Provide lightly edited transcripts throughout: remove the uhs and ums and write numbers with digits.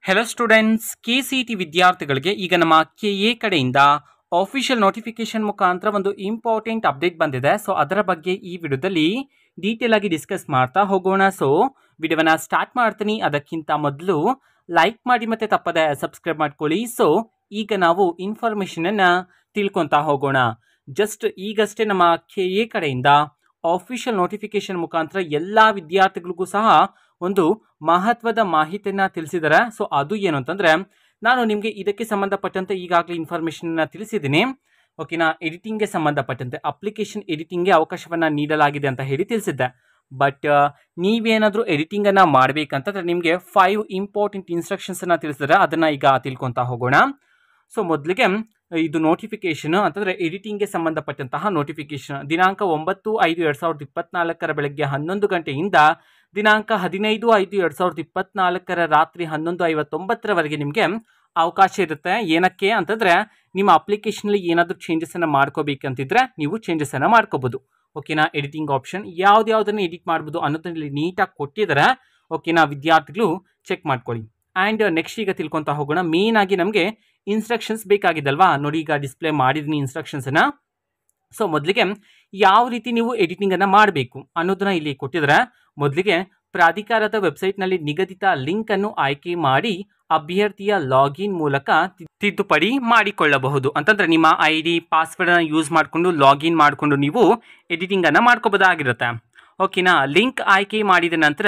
Hello students, KCET ವಿದ್ಯಾರ್ಥಿಗಳಿಗೆ ಈಗ ನಮ್ಮ KA ಕಡೆಯಿಂದ ಆಫಿಷಿಯಲ್ ನೋಟಿಫಿಕೇಶನ್ ಮುಖಾಂತರ ಒಂದು ಇಂಪಾರ್ಟೆಂಟ್ ಅಪ್ಡೇಟ್ ಬಂದಿದೆ. ಸೊ ಅದರ ಬಗ್ಗೆ ಈ ವಿಡಿಯೋದಲ್ಲಿ ಡೀಟೇಲ್ ಆಗಿ ಡಿಸ್ಕಸ್ ಮಾಡ್ತಾ ಹೋಗೋಣ. ಸೊ ವಿಡಿಯೋವನ್ನ ಸ್ಟಾರ್ಟ್ ಮಾಡ್ತೀನಿ. ಅದಕ್ಕಿಂತ ಮೊದಲು ಲೈಕ್ ಮಾಡಿ ಮತ್ತೆ ತಪ್ಪದೆ ಸಬ್ಸ್ಕ್ರೈಬ್ ಮಾಡ್ಕೊಳ್ಳಿ. ಸೊ ಈಗ ನಾವು ಇನ್ಫಾರ್ಮೇಶನ್ ಅನ್ನ ತಿಳ್ಕೊಂತಾ ಹೋಗೋಣ. ಜಸ್ಟ್ ಈಗಷ್ಟೇ ನಮ್ಮ KA ಕಡೆಯಿಂದ ಆಫಿಷಿಯಲ್ ನೋಟಿಫಿಕೇಶನ್ ಮುಖಾಂತರ ಎಲ್ಲ ವಿದ್ಯಾರ್ಥಿಗಳಿಗೂ ಸಹ ಒಂದು ಮಹತ್ವದ ಮಾಹಿತಿಯನ್ನ ತಿಳಿಸಿದ್ದಾರೆ. ಸೊ ಅದು ಏನು ಅಂತಂದ್ರೆ, ನಾನು ನಿಮಗೆ ಇದಕ್ಕೆ ಸಂಬಂಧಪಟ್ಟಂತೆ ಈಗಾಗಲೇ ಇನ್ಫಾರ್ಮೇಶನ್ ತಿಳಿಸಿದ್ದೀನಿ. ಓಕೆನಾ, ಎಡಿಟಿಂಗ್ಗೆ ಸಂಬಂಧಪಟ್ಟಂತೆ ಅಪ್ಲಿಕೇಶನ್ ಎಡಿಟಿಂಗ್ಗೆ ಅವಕಾಶವನ್ನ ನೀಡಲಾಗಿದೆ ಅಂತ ಹೇಳಿ ತಿಳಿಸಿದ್ದೆ. ಬಟ್ ನೀವೇನಾದರೂ ಎಡಿಟಿಂಗ್ ಅನ್ನ ಮಾಡ್ಬೇಕಂತಂದ್ರೆ ನಿಮಗೆ 5 ಇಂಪಾರ್ಟೆಂಟ್ ಇನ್ಸ್ಟ್ರಕ್ಷನ್ಸ್ ಅನ್ನ ತಿಳಿಸಿದ್ರೆ ಅದನ್ನ ಈಗ ತಿಳ್ಕೊಂತಾ ಹೋಗೋಣ. ಸೊ ಮೊದಲಿಗೆ ಇದು ನೋಟಿಫಿಕೇಶನ್ ಅಂತಂದ್ರೆ ಎಡಿಟಿಂಗ್ಗೆ ಸಂಬಂಧಪಟ್ಟಂತಹ ನೋಟಿಫಿಕೇಶನ್ ದಿನಾಂಕ 9/5/2024 ಬೆಳಗ್ಗೆ 11 ಗಂಟೆಯಿಂದ ದಿನಾಂಕ 15/5/2024 ರಾತ್ರಿ 11:59 ನಿಮಗೆ ಅವಕಾಶ ಇರುತ್ತೆ. ಏನಕ್ಕೆ ಅಂತಂದ್ರೆ, ನಿಮ್ಮ ಅಪ್ಲಿಕೇಶನ್ ಏನಾದರೂ ಚೇಂಜಸ್ ಅನ್ನ ಮಾಡ್ಕೋಬೇಕಂತಿದ್ರೆ ನೀವು ಚೇಂಜಸ್ ಅನ್ನ ಮಾಡ್ಕೋಬಹುದು. ಓಕೆನಾ, ಎಡಿಟಿಂಗ್ ಆಪ್ಷನ್ ಯಾವ್ದಾವ್ದನ್ನ ಎಡಿಟ್ ಮಾಡ್ಬೋದು ಅನ್ನೋದನ್ನ ನೀಟಾಗಿ ಕೊಟ್ಟಿದ್ದಾರೆ. ಓಕೆನಾ, ವಿದ್ಯಾರ್ಥಿಗಳು ಚೆಕ್ ಮಾಡ್ಕೊಳ್ಳಿ. ಆ್ಯಂಡ್ ನೆಕ್ಸ್ಟ್ ಈಗ ತಿಳ್ಕೊತಾ ಹೋಗೋಣ. ಮೇನ್ ಆಗಿ ನಮಗೆ ಇನ್ಸ್ಟ್ರಕ್ಷನ್ಸ್ ಬೇಕಾಗಿದ್ದಲ್ವಾ, ನೋಡಿ ಈಗ ಡಿಸ್ಪ್ಲೇ ಮಾಡಿದ್ದೀನಿ ಇನ್ಸ್ಟ್ರಕ್ಷನ್ಸನ್ನು. ಸೊ ಮೊದಲಿಗೆ ಯಾವ ರೀತಿ ನೀವು ಎಡಿಟಿಂಗ್ ಅನ್ನ ಮಾಡಬೇಕು ಅನ್ನೋದನ್ನ ಇಲ್ಲಿ ಕೊಟ್ಟಿದ್ದಾರೆ. ಮೊದಲಿಗೆ ಪ್ರಾಧಿಕಾರದ ವೆಬ್ಸೈಟ್ನಲ್ಲಿ ನಿಗದಿತ ಲಿಂಕ್ ಅನ್ನು ಆಯ್ಕೆ ಮಾಡಿ ಅಭ್ಯರ್ಥಿಯ ಲಾಗಿನ್ ಮೂಲಕ ತಿದ್ದುಪಡಿ ಮಾಡಿಕೊಳ್ಳಬಹುದು. ಅಂತಂದ್ರೆ ನಿಮ್ಮ ID ಪಾಸ್ವರ್ಡ್ ಅನ್ನು ಯೂಸ್ ಮಾಡಿಕೊಂಡು ಲಾಗಿನ್ ಮಾಡಿಕೊಂಡು ನೀವು ಎಡಿಟಿಂಗ್ ಅನ್ನ ಮಾಡ್ಕೋಬಹುದಾಗಿರುತ್ತೆ. ಓಕೆನಾ, ಲಿಂಕ್ ಆಯ್ಕೆ ಮಾಡಿದ ನಂತರ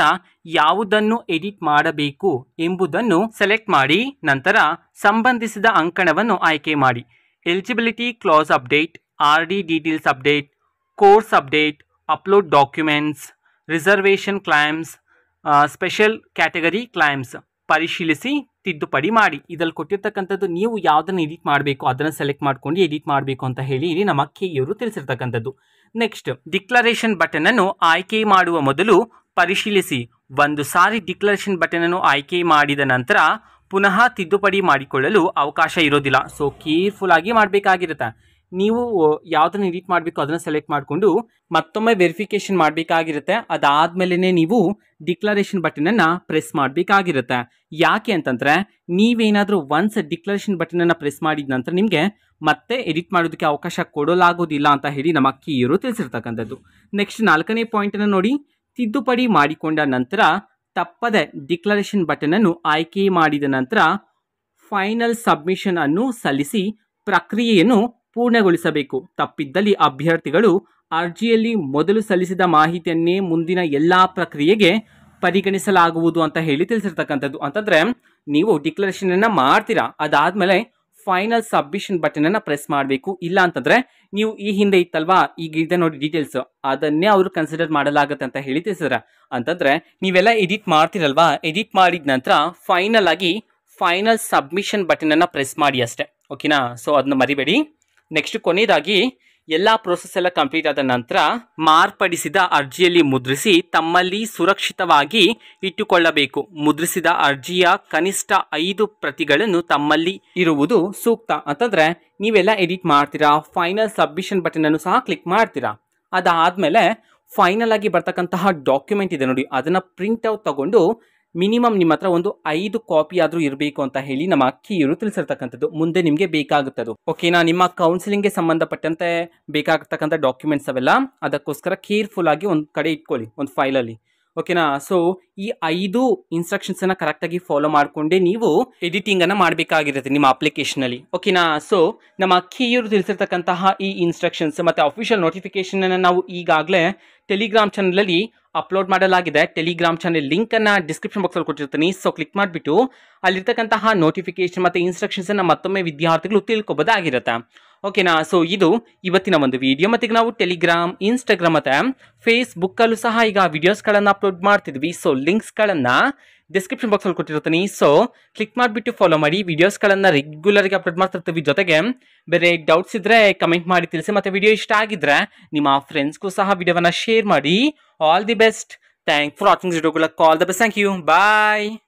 ಯಾವುದನ್ನು ಎಡಿಟ್ ಮಾಡಬೇಕು ಎಂಬುದನ್ನು ಸೆಲೆಕ್ಟ್ ಮಾಡಿ ನಂತರ ಸಂಬಂಧಿಸಿದ ಅಂಕಣವನ್ನು ಆಯ್ಕೆ ಮಾಡಿ. Eligibility class update, RD details update, course update, upload documents, reservation claims, special category claims ಪರಿಶೀಲಿಸಿ ತಿದ್ದುಪಡಿ ಮಾಡಿ. ಇದರಲ್ಲಿ ಕೊಟ್ಟಿರ್ತಕ್ಕಂಥದ್ದು ನೀವು ಯಾವುದನ್ನು ಎಡಿಟ್ ಮಾಡಬೇಕು ಅದನ್ನು ಸೆಲೆಕ್ಟ್ ಮಾಡ್ಕೊಂಡು ಎಡಿಟ್ ಮಾಡಬೇಕು ಅಂತ ಹೇಳಿ ಇಲ್ಲಿ ನಮ್ಮ KEಯವರು ತಿಳಿಸಿರ್ತಕ್ಕಂಥದ್ದು. ನೆಕ್ಸ್ಟ್, ಡಿಕ್ಲರೇಷನ್ ಬಟನ್ ಅನ್ನು ಆಯ್ಕೆ ಮಾಡುವ ಮೊದಲು ಪರಿಶೀಲಿಸಿ. ಒಂದು ಸಾರಿ ಡಿಕ್ಲರೇಷನ್ ಬಟನ್ ಅನ್ನು ಆಯ್ಕೆ ಮಾಡಿದ ನಂತರ ಪುನಃ ತಿದ್ದುಪಡಿ ಮಾಡಿಕೊಳ್ಳಲು ಅವಕಾಶ ಇರೋದಿಲ್ಲ. ಸೊ ಕೇರ್ಫುಲ್ ಆಗಿ ಮಾಡಬೇಕಾಗಿರುತ್ತೆ. ನೀವು ಯಾವುದನ್ನು ಎಡಿಟ್ ಮಾಡಬೇಕು ಅದನ್ನು ಸೆಲೆಕ್ಟ್ ಮಾಡಿಕೊಂಡು ಮತ್ತೊಮ್ಮೆ ವೆರಿಫಿಕೇಶನ್ ಮಾಡಬೇಕಾಗಿರುತ್ತೆ. ಅದಾದ್ಮೇಲೆ ನೀವು ಡಿಕ್ಲರೇಷನ್ ಬಟನ್ ಅನ್ನ ಪ್ರೆಸ್ ಮಾಡಬೇಕಾಗಿರುತ್ತೆ. ಯಾಕೆ ಅಂತಂದ್ರೆ, ನೀವೇನಾದರೂ ಒನ್ಸ್ ಡಿಕ್ಲರೇಷನ್ ಬಟನ್ ಅನ್ನ ಪ್ರೆಸ್ ಮಾಡಿದ ನಂತರ ನಿಮಗೆ ಮತ್ತೆ ಎಡಿಟ್ ಮಾಡೋದಕ್ಕೆ ಅವಕಾಶ ಕೊಡಲಾಗೋದಿಲ್ಲ ಅಂತ ಹೇಳಿ ನಮ್ಮ KEಯವರು ತಿಳಿಸಿರ್ತಕ್ಕಂಥದ್ದು. ನೆಕ್ಸ್ಟ್ 4ನೇ ಪಾಯಿಂಟ್ ಅನ್ನು ನೋಡಿ. ತಿದ್ದುಪಡಿ ಮಾಡಿಕೊಂಡ ನಂತರ ತಪ್ಪದೆ ಡಿಕ್ಲರೇಷನ್ ಬಟನ್ ಅನ್ನು ಆಯ್ಕೆ ಮಾಡಿದ ನಂತರ ಫೈನಲ್ ಸಬ್ಮಿಷನ್ ಅನ್ನು ಸಲ್ಲಿಸಿ ಪ್ರಕ್ರಿಯೆಯನ್ನು ಪೂರ್ಣಗೊಳಿಸಬೇಕು. ತಪ್ಪಿದ್ದಲ್ಲಿ ಅಭ್ಯರ್ಥಿಗಳು ಅರ್ಜಿಯಲ್ಲಿ ಮೊದಲು ಸಲ್ಲಿಸಿದ ಮಾಹಿತಿಯನ್ನೇ ಮುಂದಿನ ಎಲ್ಲಾ ಪ್ರಕ್ರಿಯೆಗೆ ಪರಿಗಣಿಸಲಾಗುವುದು ಅಂತ ಹೇಳಿ ತಿಳಿಸಿರ್ತಕ್ಕಂಥದ್ದು. ಅಂತಂದ್ರೆ ನೀವು ಡಿಕ್ಲರೇಷನ್ ಅನ್ನ ಮಾಡ್ತೀರಾ, ಅದಾದ್ಮೇಲೆ ಫೈನಲ್ ಸಬ್ಮಿಷನ್ ಬಟನ್ ಅನ್ನ ಪ್ರೆಸ್ ಮಾಡಬೇಕು. ಇಲ್ಲ ಅಂತಂದ್ರೆ ನೀವು ಈ ಹಿಂದೆ ಇತ್ತಲ್ವಾ, ಈಗ ಇದೆ ನೋಡಿ ಡೀಟೇಲ್ಸ್, ಅದನ್ನೇ ಅವರು ಕನ್ಸಿಡರ್ ಮಾಡಲಾಗುತ್ತೆ ಅಂತ ಹೇಳಿ ತಿಳಿಸಿದ್ರೆ. ಅಂತಂದ್ರೆ ನೀವೆಲ್ಲ ಎಡಿಟ್ ಮಾಡ್ತಿರಲ್ವಾ, ಎಡಿಟ್ ಮಾಡಿದ ನಂತರ ಫೈನಲ್ ಆಗಿ ಫೈನಲ್ ಸಬ್ಮಿಷನ್ ಬಟನ್ ಅನ್ನ ಪ್ರೆಸ್ ಮಾಡಿ ಅಷ್ಟೇ. ಓಕೆನಾ, ಸೊ ಅದನ್ನ ಮರಿಬೇಡಿ. ನೆಕ್ಸ್ಟ್ ಕೊನೆಯದಾಗಿ ಎಲ್ಲ ಪ್ರೋಸೆಸ್ ಎಲ್ಲ ಕಂಪ್ಲೀಟ್ ಆದ ನಂತರ ಮಾರ್ಪಡಿಸಿದ ಅರ್ಜಿಯಲ್ಲಿ ಮುದ್ರಿಸಿ ತಮ್ಮಲ್ಲಿ ಸುರಕ್ಷಿತವಾಗಿ ಇಟ್ಟುಕೊಳ್ಳಬೇಕು. ಮುದ್ರಿಸಿದ ಅರ್ಜಿಯ ಕನಿಷ್ಠ 5 ಪ್ರತಿಗಳನ್ನು ತಮ್ಮಲ್ಲಿ ಇರುವುದು ಸೂಕ್ತ. ಅಂತಂದ್ರೆ ನೀವೆಲ್ಲ ಎಡಿಟ್ ಮಾಡ್ತೀರಾ, ಫೈನಲ್ ಸಬ್ಮಿಷನ್ ಬಟನ್ ಅನ್ನು ಸಹ ಕ್ಲಿಕ್ ಮಾಡ್ತೀರಾ. ಅದಾದ್ಮೇಲೆ ಫೈನಲ್ ಆಗಿ ಬರ್ತಕ್ಕಂತಹ ಡಾಕ್ಯುಮೆಂಟ್ ಇದೆ ನೋಡಿ, ಅದನ್ನ ಪ್ರಿಂಟ್ ಔಟ್ ತಗೊಂಡು ಮಿನಿಮಮ್ ನಿಮ್ಮ ಹತ್ರ ಒಂದು 5 ಕಾಪಿ ಆದ್ರೂ ಇರಬೇಕು ಅಂತ ಹೇಳಿ ನಮ್ಮ KEಯವರು ತಿಳಿಸಿರ್ತಕ್ಕಂಥದ್ದು. ಮುಂದೆ ನಿಮಗೆ ಬೇಕಾಗುತ್ತದು. ಓಕೆನಾ, ನಿಮ್ಮ ಕೌನ್ಸಿಲಿಂಗ್ಗೆ ಸಂಬಂಧಪಟ್ಟಂತೆ ಬೇಕಾಗತಕ್ಕಂಥ ಡಾಕ್ಯುಮೆಂಟ್ಸ್ ಅವೆಲ್ಲ, ಅದಕ್ಕೋಸ್ಕರ ಕೇರ್ಫುಲ್ ಆಗಿ ಒಂದು ಕಡೆ ಇಟ್ಕೊಳ್ಳಿ ಒಂದು ಫೈಲಲ್ಲಿ. ಓಕೆನಾ, ಸೊ ಈ 5 ಇನ್ಸ್ಟ್ರಕ್ಷನ್ಸ್ ಅನ್ನ ಕರೆಕ್ಟ್ ಆಗಿ ಫಾಲೋ ಮಾಡಿಕೊಂಡೇ ನೀವು ಎಡಿಟಿಂಗ್ ಅನ್ನ ಮಾಡಬೇಕಾಗಿರುತ್ತೆ ನಿಮ್ಮ ಅಪ್ಲಿಕೇಶನ್ ಅಲ್ಲಿ. ಓಕೆನಾ, ಸೊ ನಮ್ಮ KEಯವರು ತಿಳಿಸಿರ್ತಕ್ಕಂತಹ ಈ ಇನ್ಸ್ಟ್ರಕ್ಷನ್ಸ್ ಮತ್ತೆ ಅಫಿಷಿಯಲ್ ನೋಟಿಫಿಕೇಶನ್ ಅನ್ನ ನಾವು ಈಗಾಗಲೇ ಟೆಲಿಗ್ರಾಮ್ ಚಾನಲ್ ಅಲ್ಲಿ ಅಪ್ಲೋಡ್ ಮಾಡಲಾಗಿದೆ. ಟೆಲಿಗ್ರಾಮ್ ಚಾನಲ್ ಲಿಂಕ್ ಅನ್ನ ಡಿಸ್ಕ್ರಿಪ್ಷನ್ ಬಾಕ್ಸ್ ಅಲ್ಲಿ ಕೊಟ್ಟಿರ್ತೀನಿ. ಸೊ ಕ್ಲಿಕ್ ಮಾಡಿಬಿಟ್ಟು ಅಲ್ಲಿರ್ತಕ್ಕಂತಹ ನೋಟಿಫಿಕೇಶನ್ ಮತ್ತೆ ಇನ್ಸ್ಟ್ರಕ್ಷನ್ಸ್ ಅನ್ನ ಮತ್ತೊಮ್ಮೆ ವಿದ್ಯಾರ್ಥಿಗಳು ತಿಳ್ಕೊಬೋದಾಗಿರುತ್ತೆ. ಓಕೆನಾ, ಸೊ ಇದು ಇವತ್ತಿನ ಒಂದು ವಿಡಿಯೋ. ಮತ್ತೆ ನಾವು ಟೆಲಿಗ್ರಾಮ್, ಇನ್ಸ್ಟಾಗ್ರಾಮ್ ಮತ್ತೆ ಫೇಸ್ಬುಕ್ ಅಲ್ಲೂ ಸಹ ಈಗ ವಿಡಿಯೋಸ್ಗಳನ್ನು ಅಪ್ಲೋಡ್ ಮಾಡ್ತಿದ್ವಿ. ಸೊ ಲಿಂಕ್ಸ್ಗಳನ್ನು ಡಿಸ್ಕ್ರಿಪ್ಷನ್ ಬಾಕ್ಸ್ ಅಲ್ಲಿ ಕೊಟ್ಟಿರ್ತೀನಿ. ಸೊ ಕ್ಲಿಕ್ ಮಾಡಿಬಿಟ್ಟು ಫಾಲೋ ಮಾಡಿ. ವಿಡಿಯೋಸ್ಗಳನ್ನು ರೆಗ್ಯುಲರ್ ಆಗಿ ಅಪ್ಲೋಡ್ ಮಾಡ್ತಿರ್ತೀವಿ. ಜೊತೆಗೆ ಬೇರೆ ಡೌಟ್ಸ್ ಇದ್ರೆ ಕಮೆಂಟ್ ಮಾಡಿ ತಿಳಿಸಿ. ಮತ್ತೆ ವಿಡಿಯೋ ಇಷ್ಟ ಆಗಿದ್ರೆ ನಿಮ್ಮ ಫ್ರೆಂಡ್ಸ್ಗೂ ಸಹ ವಿಡಿಯೋವನ್ನ ಶೇರ್ ಮಾಡಿ. All the best. Thank for watching. All the best. Thank you. Bye.